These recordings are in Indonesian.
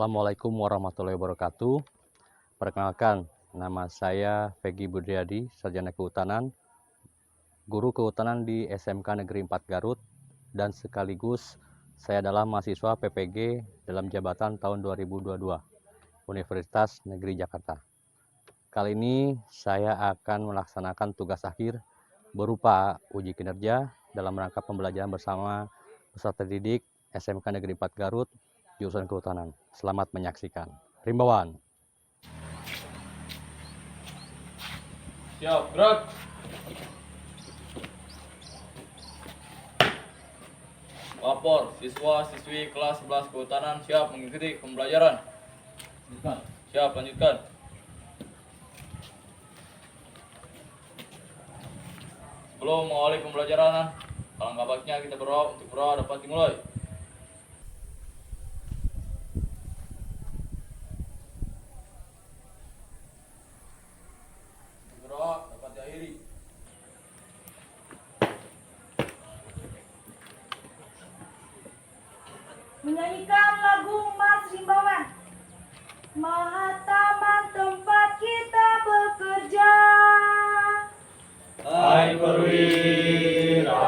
Assalamualaikum warahmatullahi wabarakatuh. Perkenalkan, nama saya Peggy Budriyadi, Sarjana Kehutanan, Guru Kehutanan di SMK Negeri 4 Garut, dan sekaligus saya adalah mahasiswa PPG dalam jabatan tahun 2022, Universitas Negeri Jakarta. Kali ini saya akan melaksanakan tugas akhir berupa uji kinerja dalam rangka pembelajaran bersama peserta didik SMK Negeri 4 Garut, jurusan Kehutanan. Selamat menyaksikan. Rimbawan. Siap, gerak. Lapor, siswa-siswi kelas 11 Kehutanan siap mengikuti pembelajaran. Siap, lanjutkan. Sebelum mengawali pembelajaran, alangkah baiknya kita berdoa untuk dapat dimulai. Berdoa dapat diakhiri. Menyanyikan lagu Mas Rimbawan. Mahataman tempat kita bekerja. Hai perwira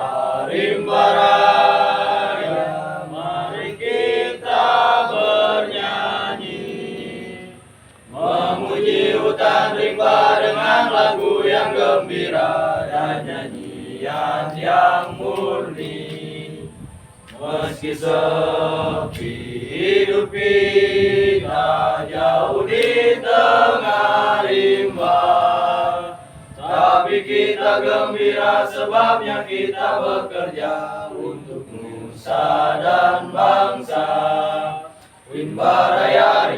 rimba raya, mari kita bernyanyi, memuji hutan rimba dengan lagu yang gembira dan nyanyian yang murni. Meski sepi hidup kita jauh di tengah rimba, tapi kita gembira sebabnya kita bekerja untuk nusa dan bangsa. Rimba raya,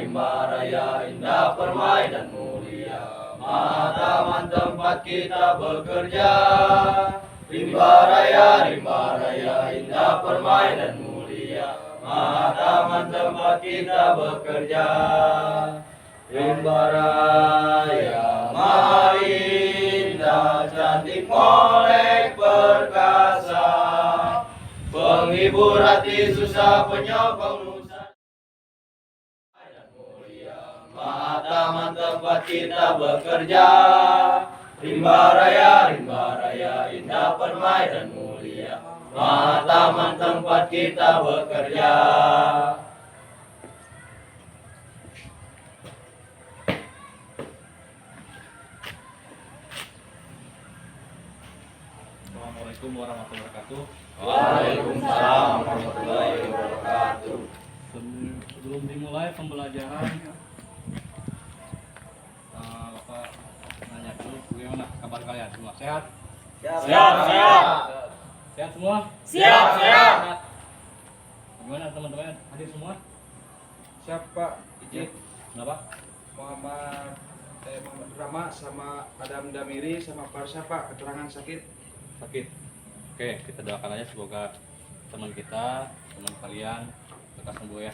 indah permai dan mulia, Mahataman tempat kita bekerja. Rimba raya, indah permai dan mulia, Mahataman tempat kita bekerja. Rimba raya, mahal indah, cantik molek perkasa, penghibur hati susah, penyokong nusa dan mulia, Mahataman tempat kita bekerja. Rimba raya, indah permai dan mulia, Mahataman tempat kita bekerja. Assalamualaikum warahmatullahi wabarakatuh. Waalaikumsalam warahmatullahi wabarakatuh. Sebelum dimulai pembelajaran, Bapak nanya dulu bagaimana kabar kalian semua? Sehat? Siap. Sehat semua? Siap. Bagaimana teman-teman hadir semua? Siap Pak, izin Kenapa? Muhammad Rama sama Adam Damiri sama Farsha Pak, keterangan sakit. Oke, kita doakan aja semoga teman kalian lekas sembuh ya.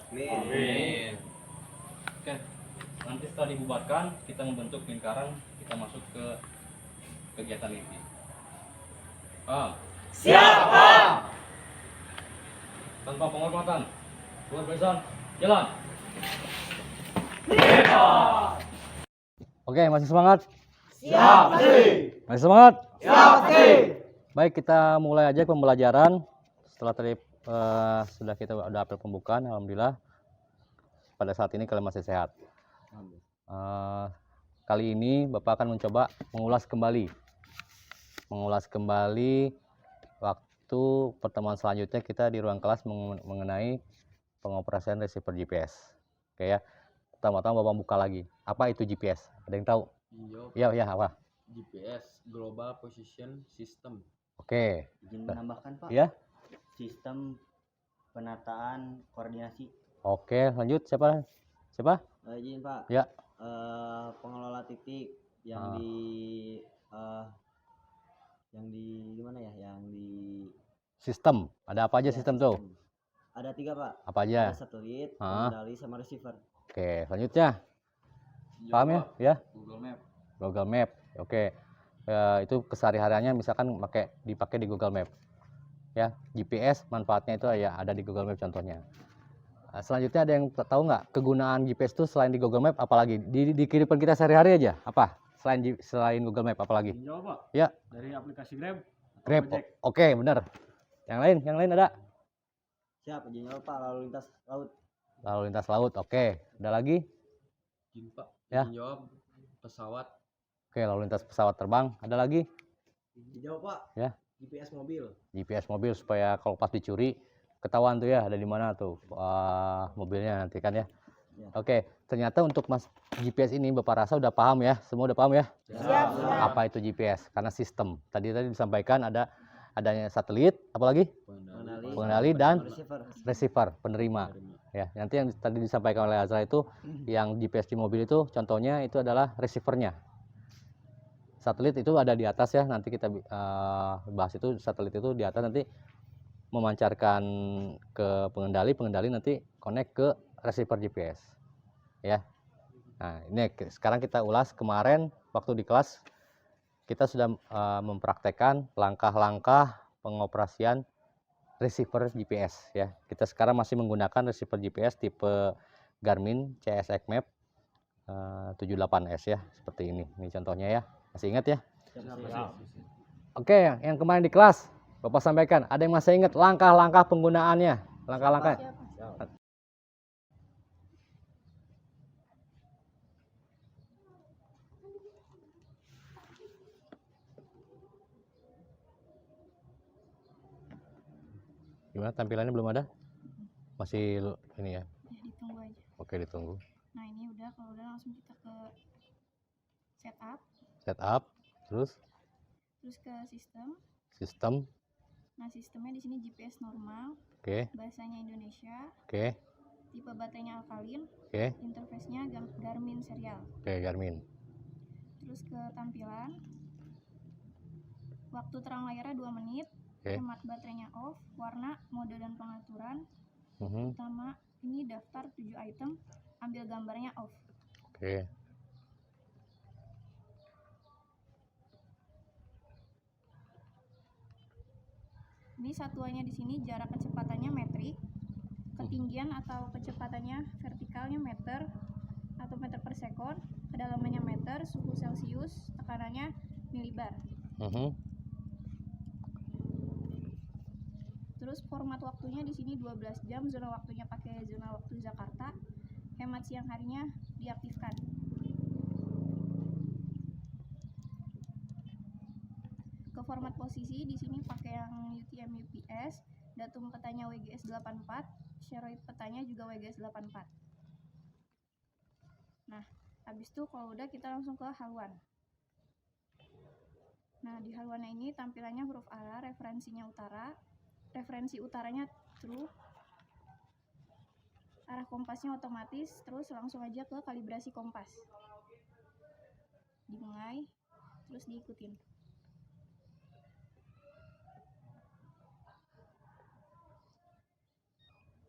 Amin. Oke, nanti setelah dibubarkan kita membentuk lingkaran, kita masuk ke kegiatan inti. Siap, Pak. Tanpa penghormatan, buat besan, jalan. Oke, masih semangat? Siap, Masih semangat? Siap, Baik, kita mulai aja pembelajaran. Setelah tadi sudah kita udah apel pembukaan, alhamdulillah. Pada saat ini kalian masih sehat. Kali ini Bapak akan mencoba mengulas kembali waktu pertemuan selanjutnya kita di ruang kelas mengenai pengoperasian receiver GPS. Oke ya. Pertama-tama Bapak buka lagi. Apa itu GPS? Ada yang tahu? Iya, apa? GPS Global Position System. Oke. Izin menambahkan Pak, Ya. sistem penataan koordinasi. Oke, lanjut. Siapa? Izin Pak, Ya. pengelola titik yang di gimana ya? Yang di Sistem. Ada apa aja ya, sistem tuh? Ada 3 Pak. Apa aja? Ada satelit, Ah. pengendali sama receiver. Oke, selanjutnya. Paham ya? Ya. Google Map. Google Map. Oke. Itu kesehari-hariannya misalkan dipakai di Google Map. Ya, GPS manfaatnya itu ya ada di Google Map contohnya. Selanjutnya ada yang tahu nggak kegunaan GPS itu selain di Google Map apalagi di kehidupan kita sehari-hari aja apa selain Google Map apalagi? Jawab Pak. Ya. Dari aplikasi Grab. atau Grab. Gojek. Oke, benar. Yang lain ada? Siap, izin jawab Pak, lalu lintas laut. Lalu lintas laut. Oke, ada lagi? Izin Pak. Ya. Izin jawab pesawat. Oke, lalu lintas pesawat terbang. Ada lagi? Dijawab Pak. Ya. GPS mobil. GPS mobil supaya kalau pas dicuri ketahuan tuh ya ada di mana tuh mobilnya nanti kan ya. Ya. Oke, ternyata untuk GPS ini Bapak rasa udah paham ya, semua udah paham ya? Siap. Apa itu GPS? Karena sistem. Tadi disampaikan adanya satelit, apalagi pengendali dan receiver, penerima. Ya, nanti yang tadi disampaikan oleh Azra itu yang GPS di mobil itu contohnya itu adalah receivernya. Satelit itu ada di atas ya, nanti kita bahas itu satelit itu di atas nanti memancarkan ke pengendali nanti connect ke receiver GPS. Ya. Nah, ini sekarang kita ulas kemarin waktu di kelas kita sudah mempraktekkan langkah-langkah pengoperasian receiver GPS ya. Kita sekarang masih menggunakan receiver GPS tipe Garmin CS ECMAP 78S ya, seperti ini. Ini contohnya ya. Masih ingat ya? Oke, yang kemarin di kelas Bapak sampaikan, ada yang masih ingat langkah-langkah penggunaannya? Langkah-langkah. Gimana tampilannya belum ada? Masih ini ya? Ya, ditunggu aja. Oke, ditunggu. Nah, ini udah, kalau udah langsung kita ke setup, Setup, terus ke sistem. sistem. Nah, sistemnya di sini GPS normal, Oke, bahasanya Indonesia, oke, tipe baterainya alkalin, oke, interface-nya Garmin serial. oke, Garmin. Terus ke tampilan, waktu terang layarnya 2 menit, Oke. hemat baterainya off, warna, mode dan pengaturan, Mhm, utama, ini daftar 7 item, ambil gambarnya off. Oke, Ini satuannya di sini jarak kecepatannya metrik, ketinggian atau kecepatannya vertikalnya meter atau meter per sekon, kedalamannya meter, suhu Celcius, tekanannya milibar. mhm, Terus format waktunya di sini 12 jam, zona waktunya pakai zona waktu Jakarta, hemat siang harinya diaktifkan. Ke format posisi di sini pakai yang UTM UPS, datum petanya WGS 84, share petanya juga WGS 84. Nah, habis itu kalau udah kita langsung ke haluan. Nah, di haluannya ini tampilannya huruf arah, referensinya utara, referensi utaranya true, arah kompasnya otomatis, terus langsung aja ke kalibrasi kompas. Dimulai, terus diikutin.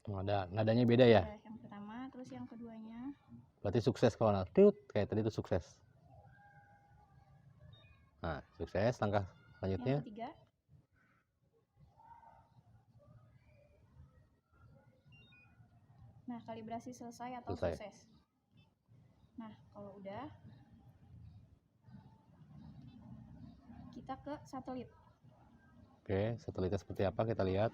ada nadanya beda ya? Ya, yang pertama, terus yang keduanya. Berarti sukses kalau tut kayak tadi itu sukses. Nah, sukses. Langkah selanjutnya. Yang ketiga. Nah, kalibrasi selesai atau Selesai. sukses. Nah, kalau udah, kita ke satelit. Oke, satelitnya seperti apa kita lihat.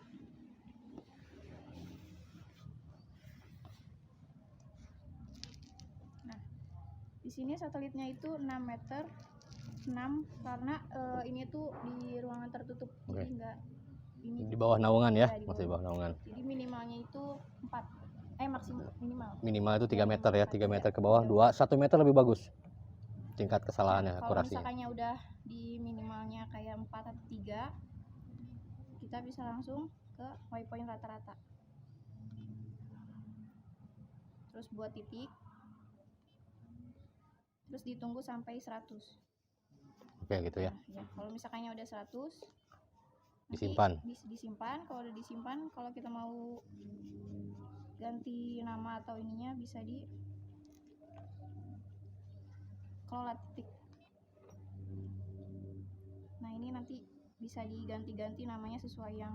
Di sini satelitnya itu 6 meter 6 karena ini tuh di ruangan tertutup. Oke. Jadi enggak ini Di bawah naungan ya, Ya, di masih di bawah naungan. jadi minimalnya itu 4 maksimal minimal. Minimal itu 3 meter ya, 3 meter ke bawah, 1 meter lebih bagus. Tingkat kesalahannya, Kalau akurasinya. misalkannya udah di minimalnya kayak 4 atau 3, kita bisa langsung ke waypoint rata-rata. Terus buat titik. Terus ditunggu sampai 100. Oke, gitu ya. Nah, ya, kalau misalkannya udah 100 nanti Disimpan. disimpan. Kalau udah disimpan, kalau kita mau ganti nama atau ininya bisa di kelola titik. Nah, ini nanti bisa diganti-ganti namanya sesuai yang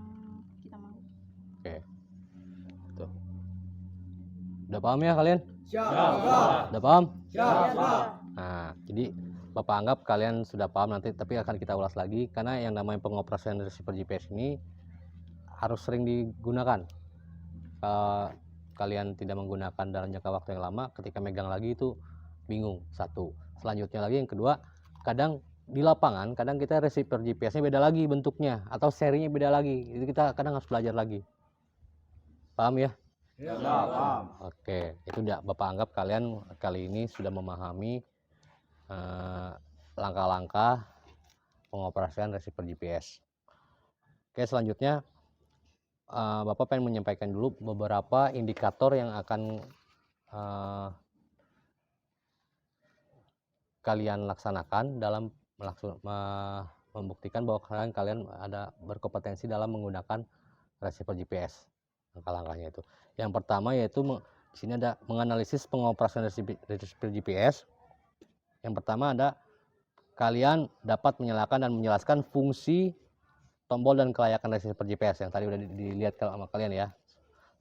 kita mau. Oke. Tuh. Udah paham ya kalian? Siap. Udah paham? Siap. Nah, jadi Bapak anggap kalian sudah paham nanti, tapi akan kita ulas lagi karena yang namanya pengoperasian receiver GPS ini harus sering digunakan. Kalau kalian tidak menggunakan dalam jangka waktu yang lama, ketika megang lagi itu bingung. Satu. Selanjutnya lagi yang kedua, kadang di lapangan kadang kita receiver GPS-nya beda lagi bentuknya atau serinya beda lagi. Itu kita kadang harus belajar lagi. Paham ya? Oke, itu udah Bapak anggap kalian kali ini sudah memahami langkah-langkah pengoperasian receiver GPS. Oke, selanjutnya Bapak pengen menyampaikan dulu beberapa indikator yang akan kalian laksanakan dalam membuktikan bahwa kalian ada berkompetensi dalam menggunakan receiver GPS. Langkah-langkahnya itu. Yang pertama yaitu di sini ada menganalisis pengoperasian receiver GPS. Yang pertama ada kalian dapat menyalakan dan menjelaskan fungsi tombol dan kelayakan receiver GPS yang tadi udah dilihat sama kalian ya.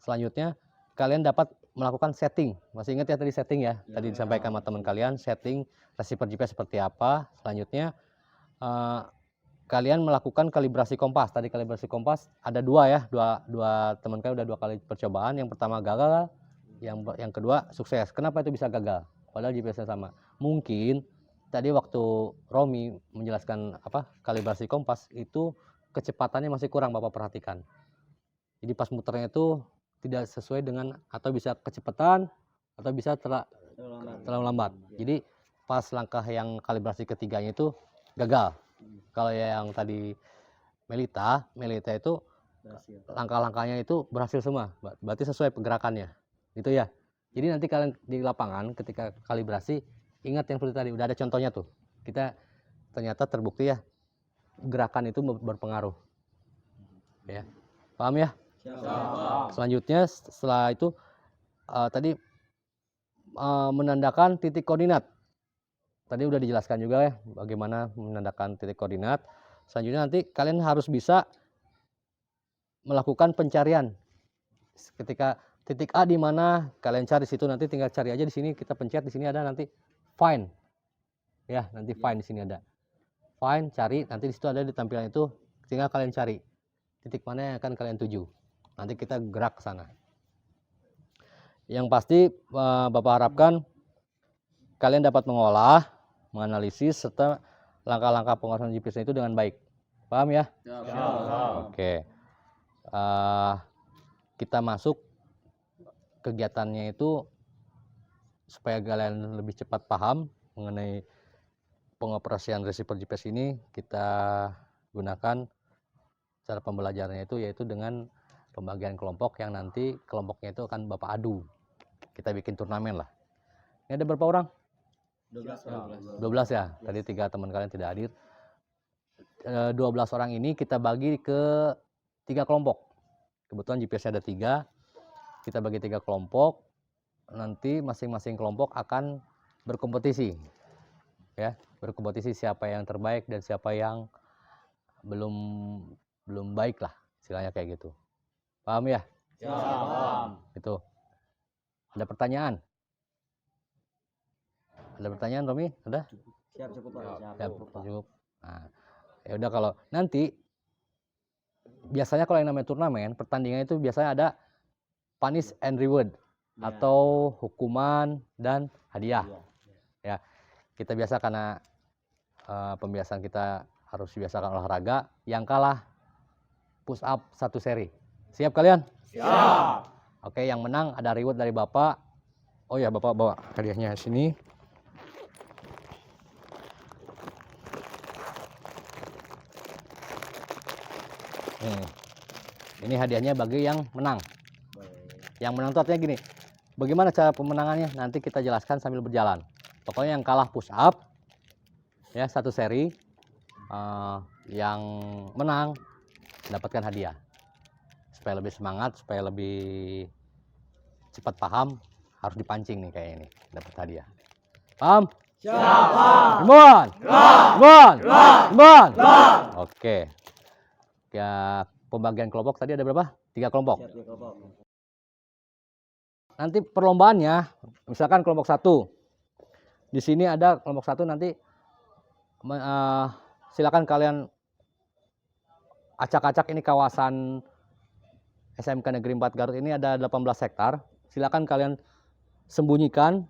Selanjutnya kalian dapat melakukan setting. Masih ingat ya tadi setting ya? Tadi disampaikan sama teman kalian setting receiver GPS seperti apa. Selanjutnya kalian melakukan kalibrasi kompas. Tadi kalibrasi kompas ada dua ya, dua teman kalian udah 2 kali percobaan. Yang pertama gagal, yang kedua sukses. Kenapa itu bisa gagal? Padahal GPS-nya sama. Mungkin tadi waktu Romi menjelaskan kalibrasi kompas itu kecepatannya masih kurang Bapak perhatikan. Jadi pas muternya itu tidak sesuai dengan atau bisa kecepatan atau bisa terlalu lambat. Jadi pas langkah yang kalibrasi ketiganya itu gagal. Kalau yang tadi Melita itu langkah-langkahnya itu berhasil semua, berarti sesuai pergerakannya, gitu ya. Jadi nanti kalian di lapangan ketika kalibrasi ingat yang seperti tadi, udah ada contohnya tuh. Kita ternyata terbukti ya gerakan itu berpengaruh, ya. Paham ya? Selanjutnya setelah itu tadi menandakan titik koordinat. Tadi udah dijelaskan juga ya bagaimana menandakan titik koordinat. Selanjutnya nanti kalian harus bisa melakukan pencarian. Ketika titik A di mana kalian cari situ, nanti tinggal cari aja di sini, kita pencet di sini ada nanti find. Ya, nanti find di sini ada. Find, cari, nanti di situ ada di tampilan itu tinggal kalian cari titik mana yang akan kalian tuju. Nanti kita gerak ke sana. Yang pasti Bapak harapkan kalian dapat mengolah, menganalisis serta langkah-langkah pengoperasian GPS itu dengan baik. Paham ya? Oke. Kita masuk kegiatannya itu supaya kalian lebih cepat paham mengenai pengoperasian receiver GPS ini. Kita gunakan cara pembelajarannya itu yaitu dengan pembagian kelompok yang nanti kelompoknya itu akan Bapak adu. Kita bikin turnamen lah. Ini ada berapa orang? 12 ya. Tadi 3 teman kalian tidak hadir. 12 orang ini kita bagi ke 3 kelompok. Kebetulan GPS-nya ada 3. Kita bagi 3 kelompok. Nanti masing-masing kelompok akan berkompetisi. Ya, berkompetisi siapa yang terbaik dan siapa yang belum baik lah, istilahnya kayak gitu. Paham ya? Paham. Itu. Ada pertanyaan? Ada pertanyaan, Romi? Ada? Siap, cukup Pak. Siap, cukup. Nah, ya udah kalau nanti biasanya kalau yang namanya turnamen, pertandingan itu biasanya ada punish and reward atau hukuman dan hadiah. Ya, kita biasa karena pembiasaan kita harus biasakan olahraga, yang kalah push up 1 seri. Siap kalian? Siap. Oke, yang menang ada reward dari Bapak. Oh ya, Bapak bawa hadiahnya sini. Ini hadiahnya bagi yang menang. Yang menang itu artinya gini, bagaimana cara pemenangannya nanti kita jelaskan sambil berjalan. Pokoknya yang kalah push up ya 1 seri, yang menang mendapatkan hadiah. Supaya lebih semangat, supaya lebih cepat paham, harus dipancing nih kayak ini, dapat hadiah. Paham? Siap. Imbon. Oke. Ya, pembagian kelompok tadi ada berapa? 3 kelompok. nanti perlombaannya, misalkan kelompok 1. Di sini ada kelompok 1 nanti silakan kalian acak-acak ini kawasan SMK Negeri 4 Garut ini ada 18 hektar. Silakan kalian sembunyikan.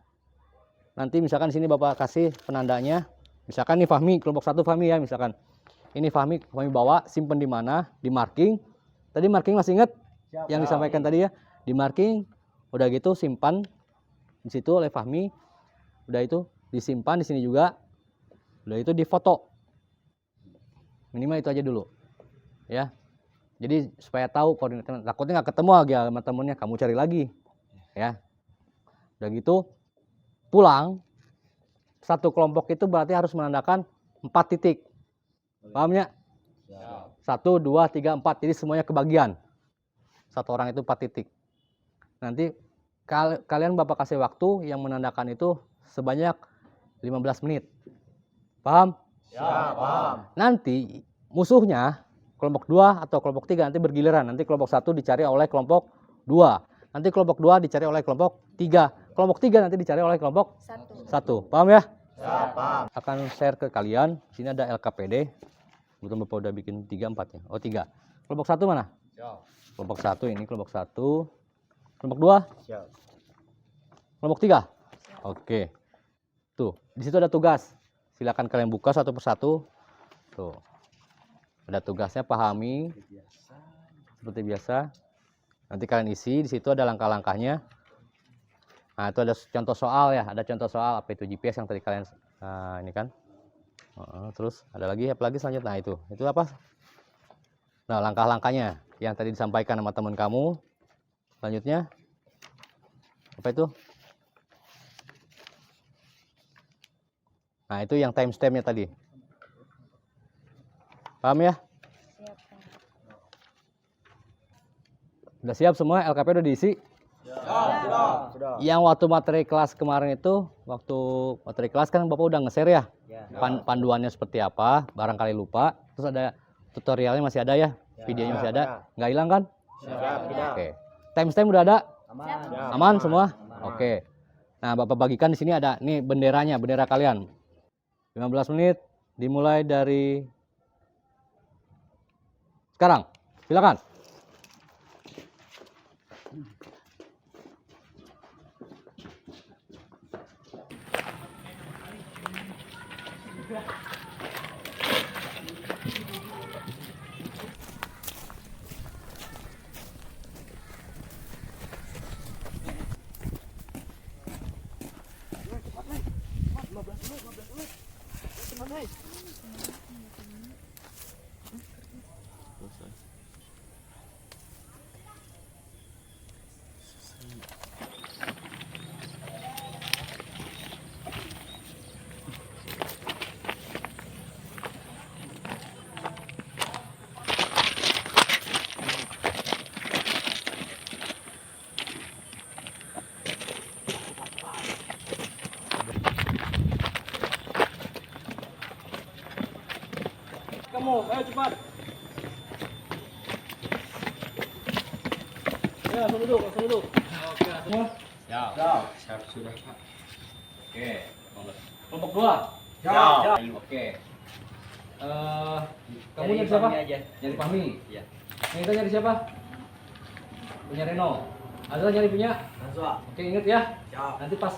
Nanti misalkan di sini Bapak kasih penandanya. Misalkan ini Fahmi, kelompok 1 Fahmi ya misalkan. Ini Fahmi bawa, simpen di mana? Di marking. Tadi marking masih ingat yang disampaikan tadi ya? Di marking, udah gitu simpan di situ oleh Fahmi. Udah itu disimpan di sini juga. Udah itu difoto. Minimal itu aja dulu. Ya. Jadi supaya tahu koordinatnya. Takutnya nggak ketemu lagi sama temennya, kamu cari lagi. Ya. Udah gitu pulang. Satu kelompok itu berarti harus menandakan 4 titik. Pahamnya? 1, 2, 3, 4. Jadi semuanya kebagian. Satu orang itu 4 titik. Nanti kalian Bapak kasih waktu yang menandakan itu sebanyak 15 menit. Paham? Ya, paham. Nanti musuhnya kelompok 2 atau kelompok 3 nanti bergiliran. Nanti kelompok 1 dicari oleh kelompok 2. Nanti kelompok 2 dicari oleh kelompok 3. Kelompok 3 nanti dicari oleh kelompok 1. Paham ya? Ya, paham. Akan share ke kalian. Sini ada LKPD. Betul Bapak udah bikin 3, 4 ya. Oh 3. Kelompok 1 mana? Siap. Kelompok 1 ini kelompok 1. Kelompok 2? Siap. Kelompok 3? Oke. Tuh, di situ ada tugas. Silakan kalian buka satu persatu. Tuh. Ada tugasnya, pahami. Seperti biasa. Nanti kalian isi, di situ ada langkah-langkahnya. Nah, itu ada contoh soal ya, ada contoh soal apa itu GPS yang tadi kalian ini kan. Terus ada lagi apa lagi selanjutnya? Nah, itu apa? Nah, langkah-langkahnya yang tadi disampaikan sama teman kamu. Selanjutnya apa itu? Nah, itu yang timestamp-nya tadi. Paham ya? Udah siap semua? LKP udah diisi? Sudah. Yang waktu materi kelas kemarin itu, waktu materi kelas kan Bapak udah nge-share ya? Panduannya seperti apa, barangkali lupa. Terus ada tutorialnya masih ada ya? Videonya masih ada? Nggak hilang kan? Siap. Oke. Timestamp udah ada? Aman. Aman semua? Oke. Nah, Bapak bagikan di sini ada nih benderanya, bendera kalian. 15 menit dimulai dari sekarang. Silakan. Kamu, ayo cepat. Ya, langsung duduk. Oke, semua. Siap sudah, Pak. Oke. Kelompok 2. Siap. Oke. Kamu nyari siapa? Nyari Fahmi. Iya. Yang kita nyari siapa? Punya Reno. Azra nyari punya? Azra. Oke, inget ya. Siap. Nanti pas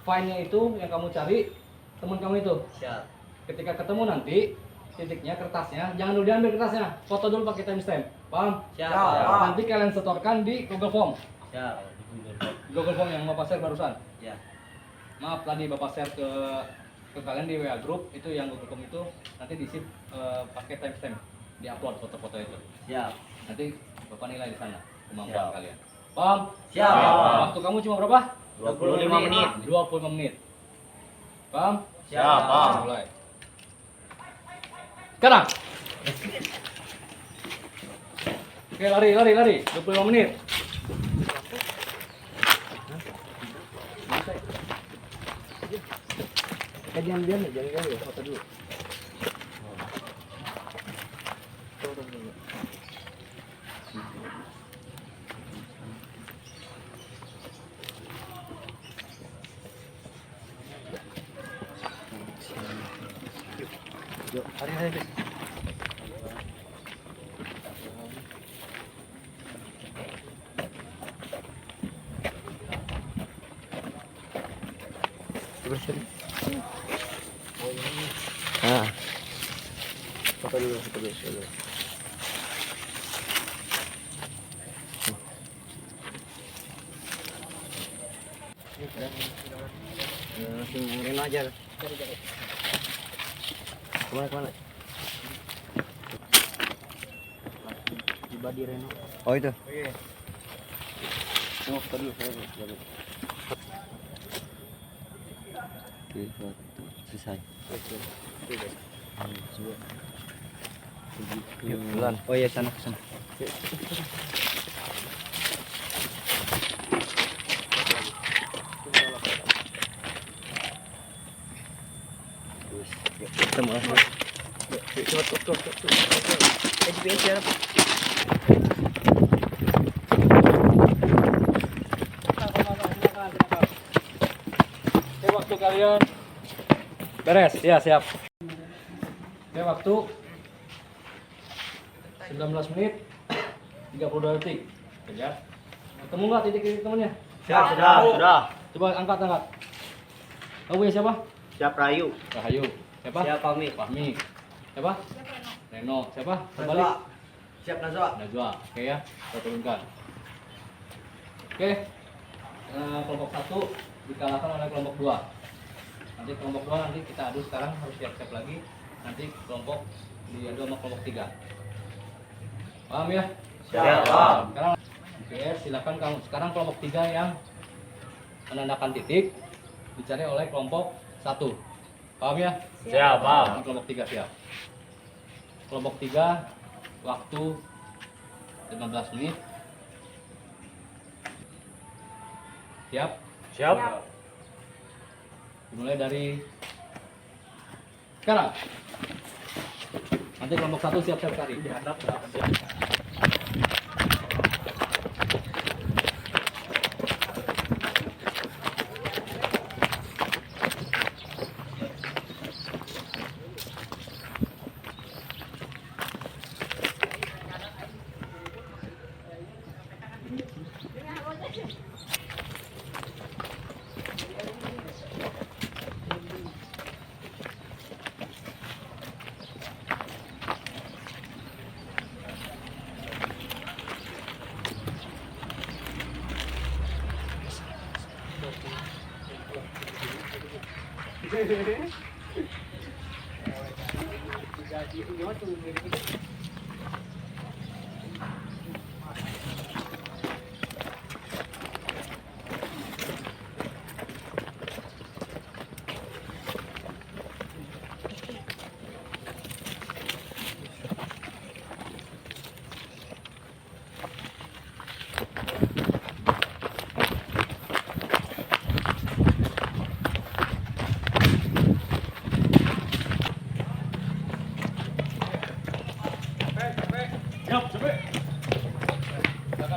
file-nya itu yang kamu cari, teman kamu itu. Siap. Ketika ketemu nanti, titiknya, kertasnya, jangan dulu diambil kertasnya. Foto dulu pakai timestamp. Paham? Siap. Nanti kalian setorkan di Google Form. Siap. Google Form yang Bapak share barusan. Ya. Maaf tadi Bapak share ke kalian di WA group itu yang Google Form itu nanti diisi pakai timestamp, diupload foto-foto itu. Siap. Nanti Bapak nilai di sana kemampuan Siap. kalian. Paham? Siap. Waktu kamu cuma berapa? 25 menit. 25 menit. Paham? Siap, paham. Mulai. Sekarang. Oke, lari. 25 menit. Diam jangan foto dulu. Langsung Reno aja. Kemana? Tiba di Reno. Oh itu. Oh, tadi selesai. Oh iya sana. Ketemu lagi. Cepat. GPS ya. Oke, waktu kalian beres. Ya, siap. Oke, waktu 19 menit 32 detik. Ya. Ketemu nggak titik temennya? Sudah. Coba angkat. Kamu punya siapa? Siap Rayu. Rahayu. Siapa? Siap Fahmi. Siapa? Reno. Siapa? Kembali. Siap Najwa. Najwa. Oke ya, kita turunkan. Oke. Kelompok 1 dikalahkan oleh kelompok 2. Nanti kelompok 2 nanti kita adu sekarang, harus siap-siap lagi. Nanti kelompok diadu sama kelompok 3. Paham ya? Siap, paham. Sekarang oke, silakan kamu. Sekarang kelompok 3 yang menandakan titik dicari oleh kelompok 1. Paham ya? Siap, paham. Kelompok 3 siap. Kelompok 3 waktu 15 menit. Siap? Siap. Dimulai dari sekarang. Nanti kelompok 1 siap-siap cari. Silakan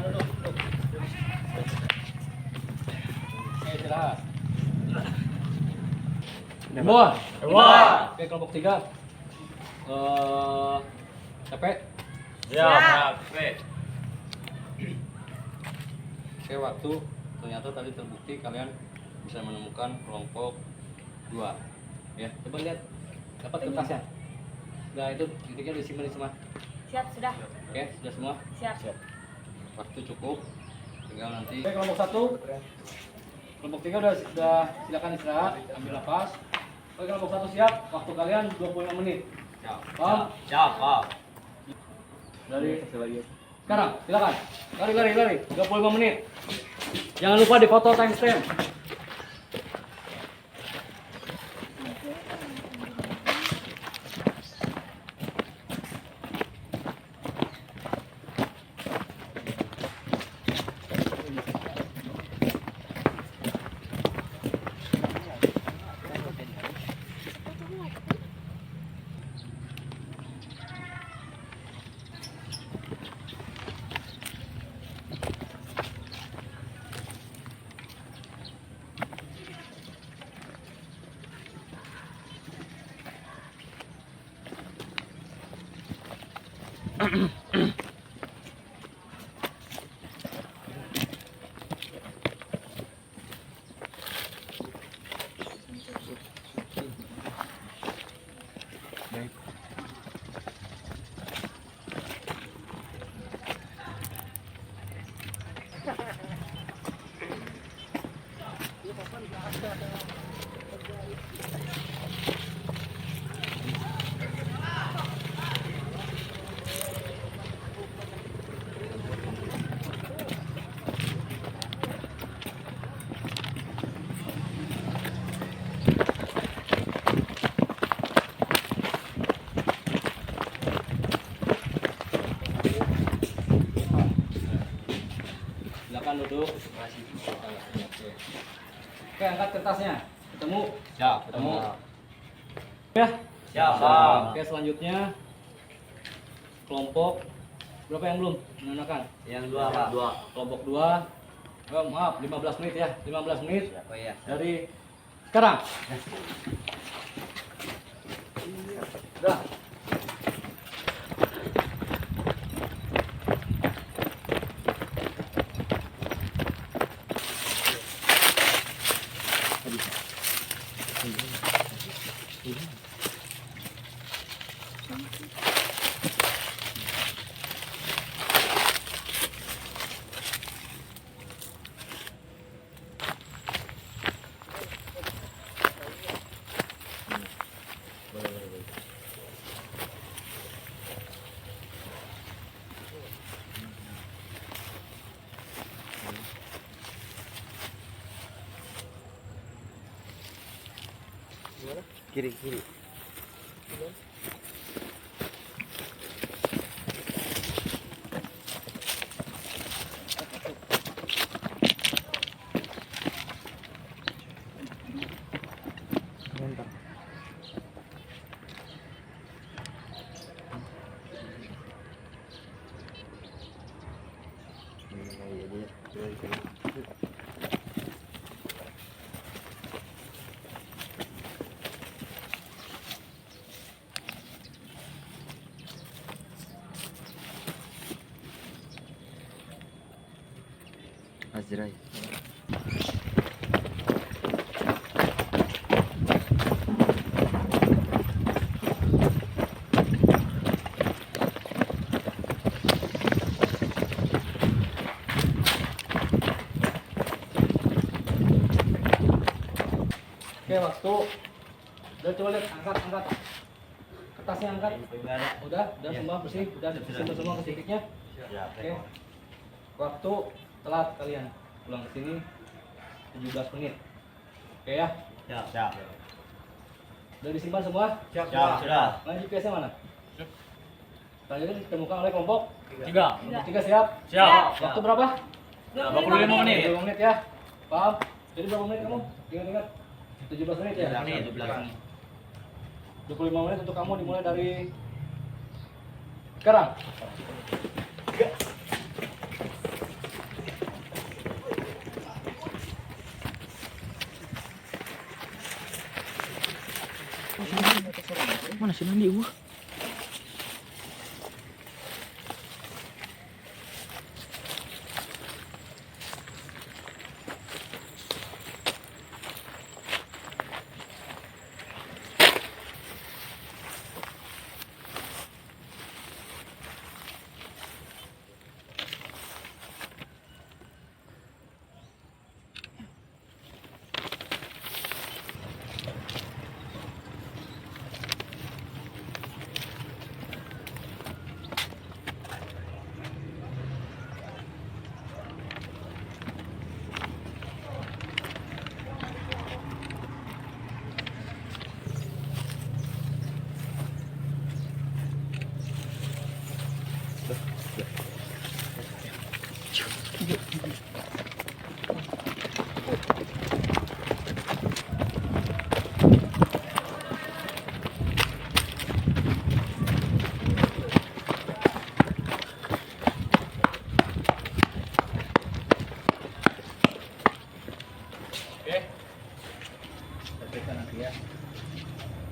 duduk. Oke, istirahat. Semua. Oke, kelompok 3. Capek? Siap. Oke, waktu ternyata tadi terbukti kalian bisa menemukan kelompok 2. Ya, coba lihat. Dapat kertasnya? Nah, itu titiknya disimpan di semua. Siap, sudah. Oke, sudah semua? Siap. Waktu cukup. Tinggal nanti. Oke, kelompok 1. Kelompok 3 udah silakan istirahat, ambil napas. Oke, kelompok 1 siap. Waktu kalian 25 menit. Paham? Siap, paham. Dari sekarang, silakan. Lari. 25 menit. Jangan lupa difoto timestamp. Silakan duduk. Oke, angkat kertasnya. Ketemu? Siap. Ketemu. Ya. Siap. Oke, selanjutnya kelompok berapa yang belum menanyakan? Yang dua, Pak. Kelompok 2. Oh, maaf, 15 menit ya. 15 menit Oh iya. dari sekarang. Udah. Kiri. Azrai. Oke, waktu. Udah, coba lihat, angkat. Kertasnya angkat. Udah semua bersih, udah disimpan semua ke titiknya. Oke. Waktu telat kalian pulang ke sini 17 menit. Oke ya? Siap. Udah disimpan semua? Siap. Sudah. Lanjut ke mana? Selanjutnya ditemukan oleh kelompok 3. kelompok 3 siap? Siap. Waktu berapa? 25 menit. 25 menit ya. Paham? Jadi berapa menit kamu? Ingat-ingat. 17 menit ya? 25 menit untuk kamu dimulai dari sekarang. Mana si Nandi?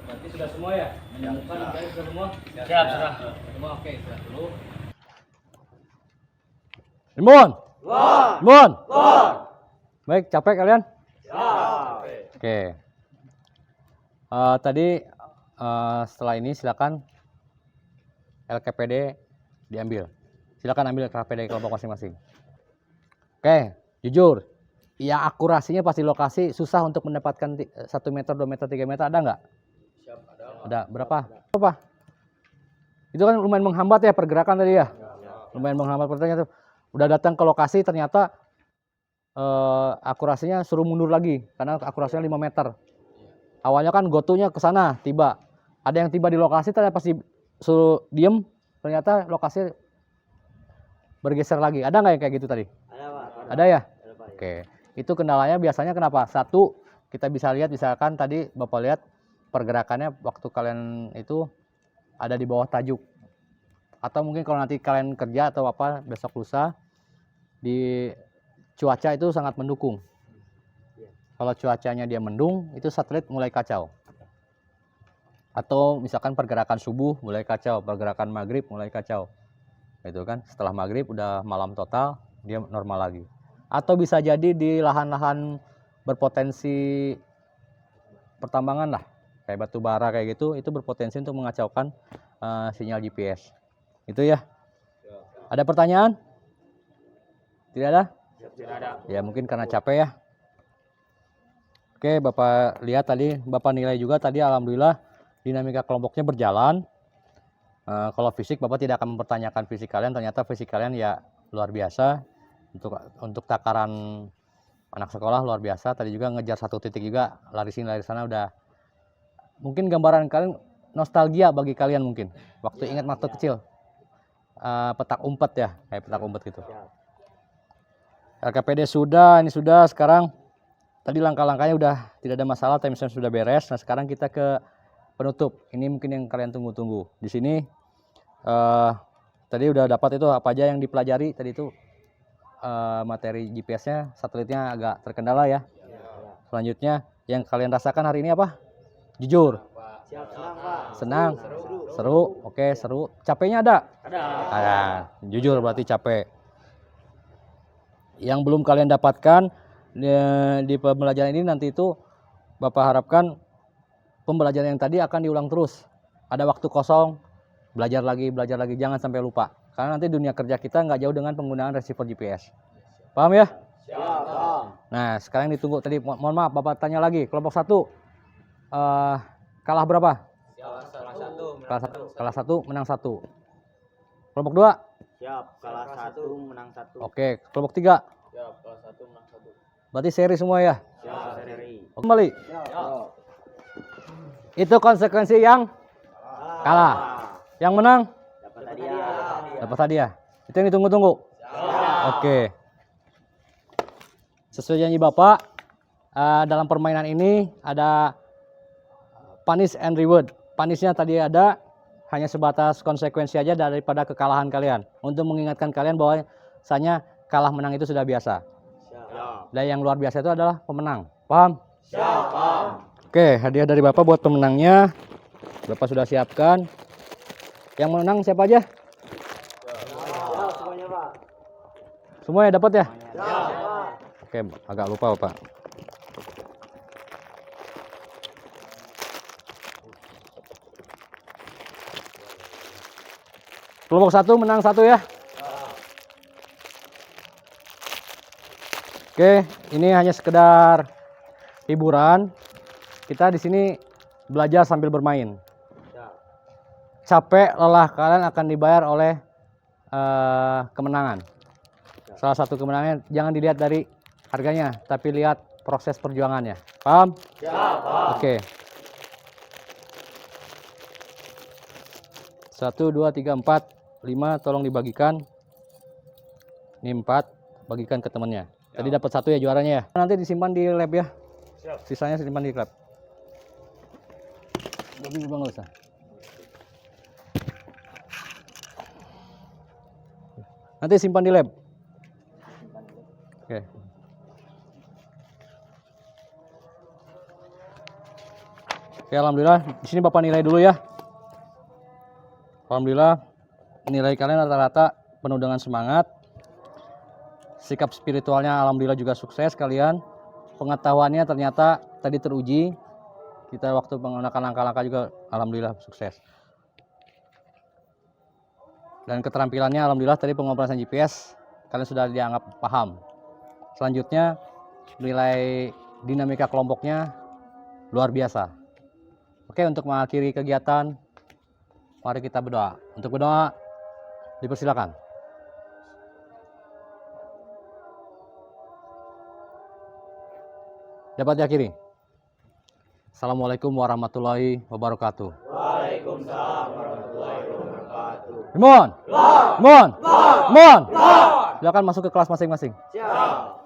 Berarti sudah semua ya? Menemukan angkanya sudah semua? Siap, sudah. Semua oke, sudah dulu. Imun. Imun. Baik, capek kalian? Oke. Tadi setelah ini silakan LKPD diambil. Silakan ambil LKPD kelompok masing-masing. Oke, jujur. Yang akurasinya pasti lokasi susah untuk mendapatkan 1 meter, 2 meter, 3 meter, ada nggak? Ada. Berapa? Itu kan lumayan menghambat ya pergerakan tadi ya? Lumayan menghambat pergerakan. Udah datang ke lokasi ternyata akurasinya suruh mundur lagi karena akurasinya 5 meter. Awalnya kan gotunya ke sana, tiba. Ada yang tiba di lokasi, ternyata pasti suruh diem, ternyata lokasi bergeser lagi. Ada nggak yang kayak gitu tadi? Ada, Pak. Ada ya? Oke. Itu kendalanya biasanya kenapa? Satu, kita bisa lihat misalkan tadi Bapak lihat pergerakannya waktu kalian itu ada di bawah tajuk. Atau mungkin kalau nanti kalian kerja atau apa besok lusa di cuaca itu sangat mendukung. Kalau cuacanya dia mendung, itu satelit mulai kacau. Atau misalkan pergerakan subuh mulai kacau, pergerakan maghrib mulai kacau. Itu kan setelah maghrib udah malam total, dia normal lagi. Atau bisa jadi di lahan-lahan berpotensi pertambangan lah, kayak batu bara kayak gitu, itu berpotensi untuk mengacaukan sinyal GPS. Itu ya. Ada pertanyaan? Tidak ada? Tidak ada. Ya mungkin karena capek ya. Oke, Bapak lihat tadi, Bapak nilai juga tadi alhamdulillah dinamika kelompoknya berjalan. Kalau fisik Bapak tidak akan mempertanyakan fisik kalian, ternyata fisik kalian ya luar biasa. Untuk takaran anak sekolah luar biasa. Tadi juga ngejar 1 titik juga, lari sini lari sana udah. Mungkin gambaran kalian nostalgia bagi kalian mungkin. Waktu ingat waktu kecil. Petak umpet ya, kayak petak umpet gitu. LKPD sudah, ini sudah. Sekarang tadi langkah-langkahnya udah tidak ada masalah, timestamp sudah beres. Nah sekarang kita ke penutup. Ini mungkin yang kalian tunggu-tunggu. Di sini tadi udah dapat itu apa aja yang dipelajari tadi itu. Materi GPS-nya, satelitnya agak terkendala ya. Selanjutnya yang kalian rasakan hari ini apa? Jujur. Senang. Seru. Oke, seru. Capeknya ada? Ada. Jujur berarti capek. Yang belum kalian dapatkan di pembelajaran ini nanti itu Bapak harapkan pembelajaran yang tadi akan diulang terus. Ada waktu kosong, belajar lagi, jangan sampai lupa. Karena nanti dunia kerja kita nggak jauh dengan penggunaan receiver GPS. Paham ya? Siap. Nah, sekarang ditunggu tadi. Mohon maaf, Bapak tanya lagi. Kelompok 1 kalah berapa? Kalah 1 menang 1. Kelompok 2? Siap, kalah 1 menang 1. Oke, kelompok 3? Siap, kelas 1 menang 1. Berarti seri semua ya? Siap, seri. Kembali. Itu konsekuensi yang kalah. Yang menang? Dapat hadiah. Dapat hadiah. Itu yang ditunggu-tunggu. Oke. Sesuai janji Bapak, dalam permainan ini ada punish and reward. Punishnya tadi ada, hanya sebatas konsekuensi aja daripada kekalahan kalian. Untuk mengingatkan kalian bahwa misalnya kalah menang itu sudah biasa. Dan yang luar biasa itu adalah pemenang. Paham? Siap, paham. Oke, hadiah dari Bapak buat pemenangnya. Bapak sudah siapkan. Yang menang siapa aja? Siap semuanya, Pak. Semuanya dapat ya? Siap, Pak. Oke, agak lupa Bapak. Kelompok 1 menang 1 ya? Oke, ini hanya sekedar hiburan. Kita di sini belajar sambil bermain. Capek, lelah kalian akan dibayar oleh kemenangan. Salah satu kemenangannya jangan dilihat dari harganya, tapi lihat proses perjuangannya. Paham? Siap, paham. Oke. 1, 2, 3, 4, 5 tolong dibagikan. Ini 4, bagikan ke temannya. Tadi dapat 1 ya juaranya ya. Nanti disimpan di lab ya. Sisanya simpan di lab. Lebih nggak usah. Nanti simpan di lab. Oke. Oke, alhamdulillah. Di sini Bapak nilai dulu ya. Alhamdulillah nilai kalian rata-rata penuh dengan semangat. Sikap spiritualnya alhamdulillah juga sukses kalian. Pengetahuannya ternyata tadi teruji. Kita waktu menggunakan langkah-langkah juga alhamdulillah sukses. Dan keterampilannya alhamdulillah tadi pengoperasian GPS kalian sudah dianggap paham. Selanjutnya nilai dinamika kelompoknya luar biasa. Oke, untuk mengakhiri kegiatan mari kita berdoa. Untuk berdoa dipersilakan. Dapat diakhiri. Assalamualaikum warahmatullahi wabarakatuh. Waalaikumsalam warahmatullahi wabarakatuh. Mohon. Silakan masuk ke kelas masing-masing. Siap.